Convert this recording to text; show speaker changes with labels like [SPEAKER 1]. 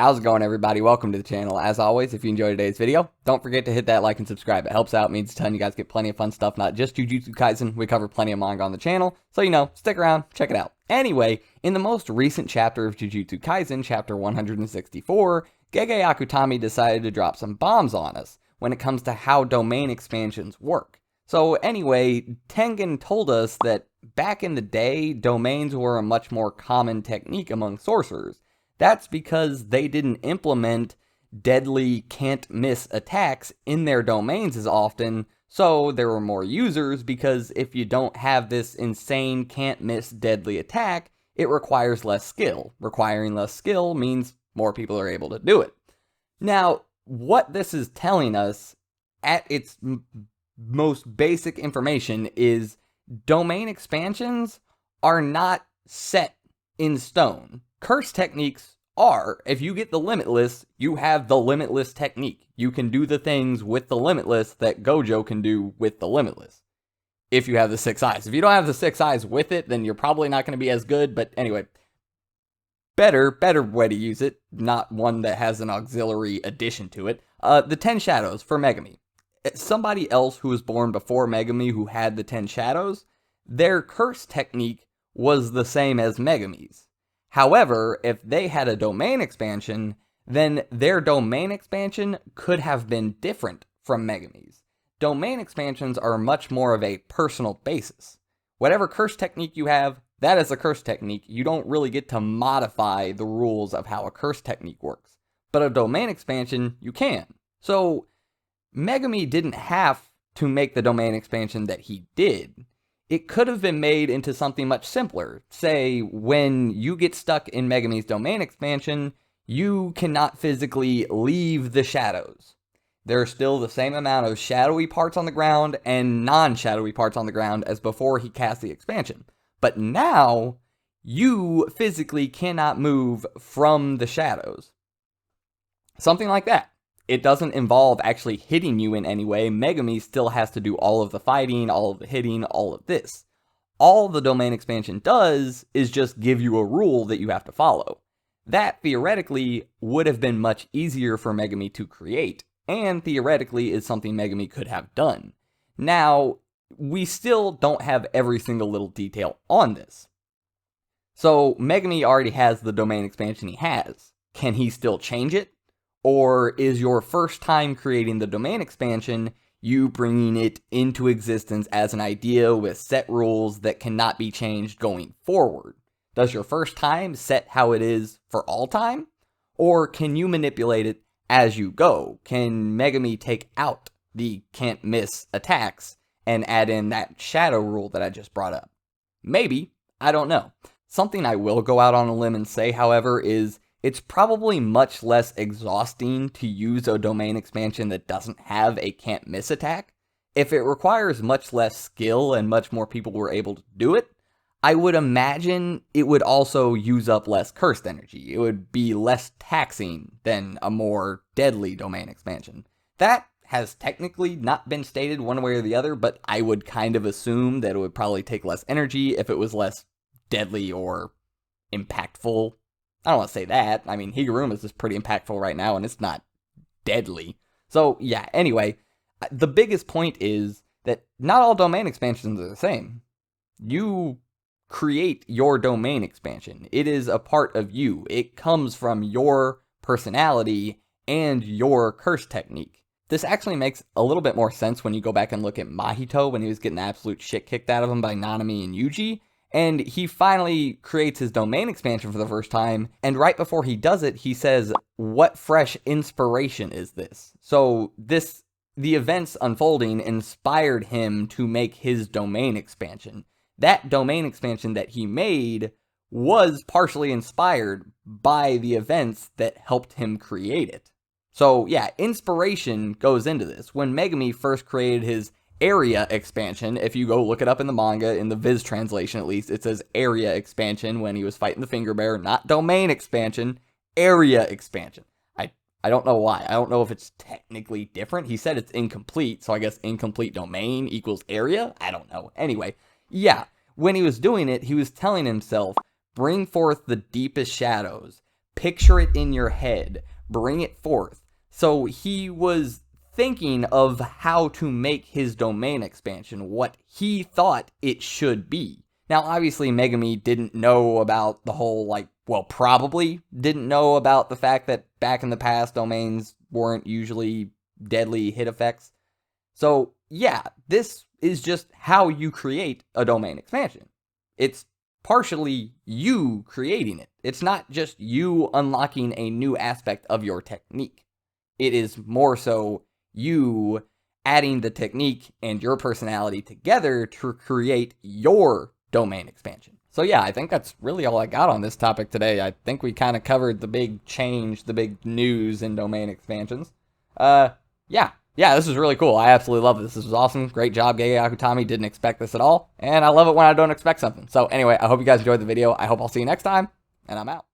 [SPEAKER 1] How's it going, everybody? Welcome to the channel. As always, if you enjoyed today's video, don't forget to hit that like and subscribe. It helps out, means a ton. You guys get plenty of fun stuff, not just Jujutsu Kaisen. We cover plenty of manga on the channel, so stick around, check it out. Anyway, in the most recent chapter of Jujutsu Kaisen, chapter 164, Gege Akutami decided to drop some bombs on us when it comes to how domain expansions work. So anyway, Tengen told us that back in the day, domains were a much more common technique among sorcerers. That's because they didn't implement deadly can't-miss attacks in their domains as often, so there were more users, because if you don't have this insane can't-miss deadly attack, it requires less skill. Requiring less skill means more people are able to do it. Now, what this is telling us, at its most basic information, is domain expansions are not set in stone. Curse techniques are. If you get the Limitless, you have the Limitless technique. You can do the things with the Limitless that Gojo can do with the Limitless. If you have the 6 eyes. If you don't have the 6 eyes with it, then you're probably not going to be as good. But anyway, better way to use it. Not one that has an auxiliary addition to it. The 10 Shadows for Megami. Somebody else who was born before Megami who had the 10 Shadows, their curse technique was the same as Megami's. However, if they had a domain expansion, then their domain expansion could have been different from Megami's. Domain expansions are much more of a personal basis. Whatever curse technique you have, that is a curse technique. You don't really get to modify the rules of how a curse technique works. But a domain expansion, you can. So, Megami didn't have to make the domain expansion that he did. It could have been made into something much simpler. Say, when you get stuck in Megami's domain expansion, you cannot physically leave the shadows. There are still the same amount of shadowy parts on the ground and non-shadowy parts on the ground as before he cast the expansion. But now, you physically cannot move from the shadows. Something like that. It doesn't involve actually hitting you in any way. Megami still has to do all of the fighting, all of the hitting, all of this. All the domain expansion does is just give you a rule that you have to follow. That, theoretically, would have been much easier for Megami to create, and theoretically is something Megami could have done. Now, we still don't have every single little detail on this. So, Megami already has the domain expansion he has. Can he still change it? Or is your first time creating the domain expansion, you bringing it into existence as an idea with set rules that cannot be changed going forward? Does your first time set how it is for all time? Or can you manipulate it as you go? Can Megami take out the can't miss attacks and add in that shadow rule that I just brought up? Maybe. I don't know. Something I will go out on a limb and say, however, is it's probably much less exhausting to use a domain expansion that doesn't have a can't miss attack. If it requires much less skill and much more people were able to do it, I would imagine it would also use up less cursed energy. It would be less taxing than a more deadly domain expansion. That has technically not been stated one way or the other, but I would kind of assume that it would probably take less energy if it was less deadly or impactful. I don't want to say that. I mean, Higuruma's is pretty impactful right now, and it's not deadly. So, yeah, anyway, the biggest point is that not all domain expansions are the same. You create your domain expansion. It is a part of you. It comes from your personality and your curse technique. This actually makes a little bit more sense when you go back and look at Mahito when he was getting the absolute shit kicked out of him by Nanami and Yuji. And he finally creates his domain expansion for the first time, and right before he does it, he says, "What fresh inspiration is this?" So the events unfolding inspired him to make his domain expansion. That domain expansion that he made was partially inspired by the events that helped him create it. So yeah, inspiration goes into this. When Megami first created his area expansion, if you go look it up in the manga, in the Viz translation at least, it says area expansion when he was fighting the Finger Bear, not domain expansion, area expansion. I don't know why. I don't know if it's technically different. He said it's incomplete, so I guess incomplete domain equals area? I don't know. Anyway, yeah, when he was doing it, he was telling himself, bring forth the deepest shadows, picture it in your head, bring it forth. So he was thinking of how to make his domain expansion what he thought it should be. Now, obviously, Megami didn't know about the whole, probably didn't know about the fact that back in the past, domains weren't usually deadly hit effects. So, yeah, this is just how you create a domain expansion. It's partially you creating it. It's not just you unlocking a new aspect of your technique. It is more so you adding the technique and your personality together to create your domain expansion. So yeah, I think that's really all I got on this topic today. I think we kind of covered the big change, the big news in domain expansions. Yeah, this was really cool. I absolutely love this. This was awesome. Great job, Gege Akutami. Didn't expect this at all. And I love it when I don't expect something. So anyway, I hope you guys enjoyed the video. I hope I'll see you next time. And I'm out.